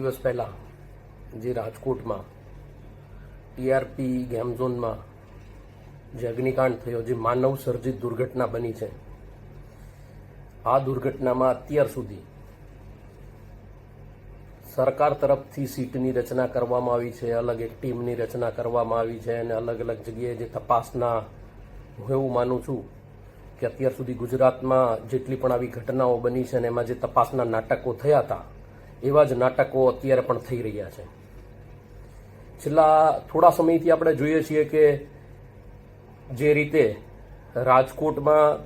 દિવસ પહેલા જે રાજકોટમાં ટીઆરપી ગેમ ઝોનમાં જે અગ્નિકાંડ થયો, જે માનવ સર્જિત દુર્ઘટના બની છે, આ દુર્ઘટનામાં અત્યાર સુધી સરકાર તરફથી સીટની રચના કરવામાં આવી છે, અલગ એક ટીમની રચના કરવામાં આવી છે અને અલગ અલગ જગ્યાએ જે તપાસના, હું એવું માનું છું કે અત્યાર સુધી ગુજરાતમાં જેટલી પણ આવી ઘટનાઓ બની છે અને એમાં જે તપાસના નાટકો થયા હતા એવા જ નાટકો અત્યારે પણ થઈ રહ્યા છે. છેલ્લા થોડા સમયથી આપણે જોઈએ છીએ કે જે રીતે રાજકોટમાં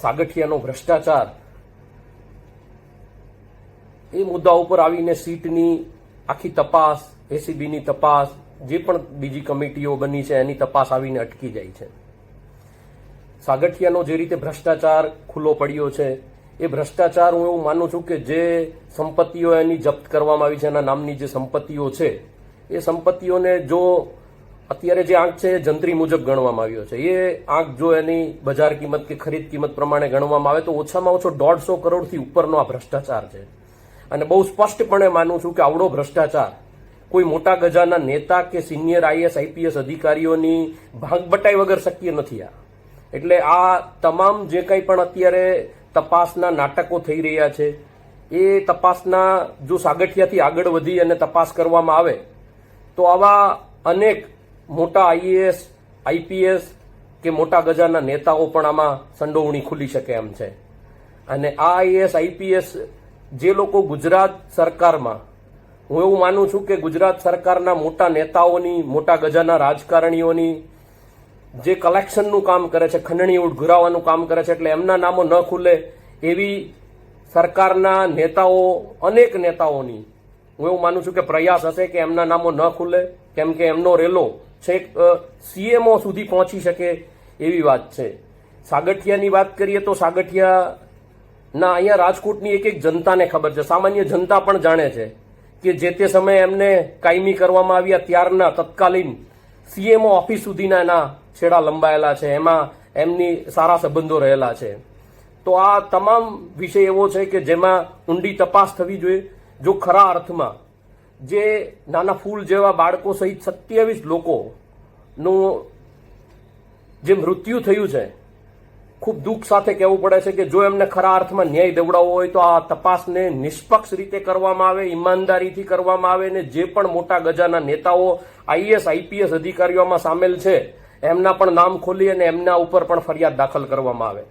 સાગઠિયાનો ભ્રષ્ટાચાર, એ મુદ્દા ઉપર આવીને સીટની આખી તપાસ, એસીબીની તપાસ, જે પણ બીજી કમિટીઓ બની છે એની તપાસ આવીને અટકી જાય છે. સાગઠિયાનો જે રીતે ભ્રષ્ટાચાર ખુલ્લો પડ્યો છે, એ ભ્રષ્ટાચાર હું એવું માનું છું કે જે સંપત્તિઓ એની જપ્ત કરવામાં આવી છે, એના નામની જે સંપત્તિઓ છે, એ સંપત્તિઓને જો અત્યારે જે આંક છે એ જંત્રી મુજબ ગણવામાં આવ્યો છે. એ આંક જો એની બજાર કિંમત કે ખરીદ કિંમત પ્રમાણે ગણવામાં આવે તો ઓછામાં ઓછો 150 કરોડથી ઉપરનો આ ભ્રષ્ટાચાર છે. અને બહુ સ્પષ્ટપણે માનું છું કે આવડો ભ્રષ્ટાચાર કોઈ મોટા ગજાના નેતા કે સિનિયર આઈએસ આઈપીએસ અધિકારીઓની ભાગબટાઈ વગર શક્ય નથી. એટલે આ તમામ જે કંઈ પણ અત્યારે તપાસના નાટકો થઈ રહ્યા છે, એ તપાસના જો સાગઠિયાથી આગળ વધી અને તપાસ કરવામાં આવે તો આવા અનેક મોટા આઈએએસ આઈપીએસ કે મોટા ગજાના નેતાઓ પણ આમાં સંડોવણી ખુલી શકે એમ છે. અને આ આઈએએસ આઈપીએસ જે લોકો ગુજરાત સરકારમાં, હું એવું માનું છું કે ગુજરાત સરકારના મોટા નેતાઓની, મોટા ગજાના રાજકારણીઓની જે કલેક્શનનું કામ કરે છે, ખંડણી ઉઘરાવવાનું કામ કરે છે, એટલે એમના નામો ન ખુલે એવી સરકારના નેતાઓ, અનેક નેતાઓની હું એવું માનું છું કે પ્રયાસ હશે કે એમના નામો ન ખુલે, કેમ કે એમનો રેલો છેક સીએમઓ સુધી પહોંચી શકે એવી વાત છે. સાગઠિયાની વાત કરીએ તો સાગઠિયાના અહીંયા રાજકોટની એક એક જનતાને ખબર છે, સામાન્ય જનતા પણ જાણે છે કે જે તે સમયે એમને કાયમી કરવામાં આવ્યા ત્યારના તત્કાલીન સીએમઓ ઓફિસ સુધીના એના છેડા લંબાયેલા છે, એમાં એમની સારા સંબંધો રહેલા છે. તો આ તમામ વિષય એવો છે કે જેમાં ઊંડી તપાસ થવી જોઈએ. જો ખરા અર્થમાં જે નાના ફૂલ જેવા બાળકો સહિત 27 લોકોનું જે મૃત્યુ થયું છે, ખૂબ દુઃખ સાથે કહેવું પડે છે કે જો એમને ખરા અર્થમાં ન્યાય દેવડાવવો હોય તો આ તપાસને નિષ્પક્ષ રીતે કરવામાં આવે, ઈમાનદારીથી કરવામાં આવે અને જે પણ મોટા ગજાના નેતાઓ, આઈએસ આઈપીએસ અધિકારીઓમાં સામેલ છે એમના પણ નામ ખોલી અને એમના ઉપર પણ ફરિયાદ દાખલ કરવામાં આવે.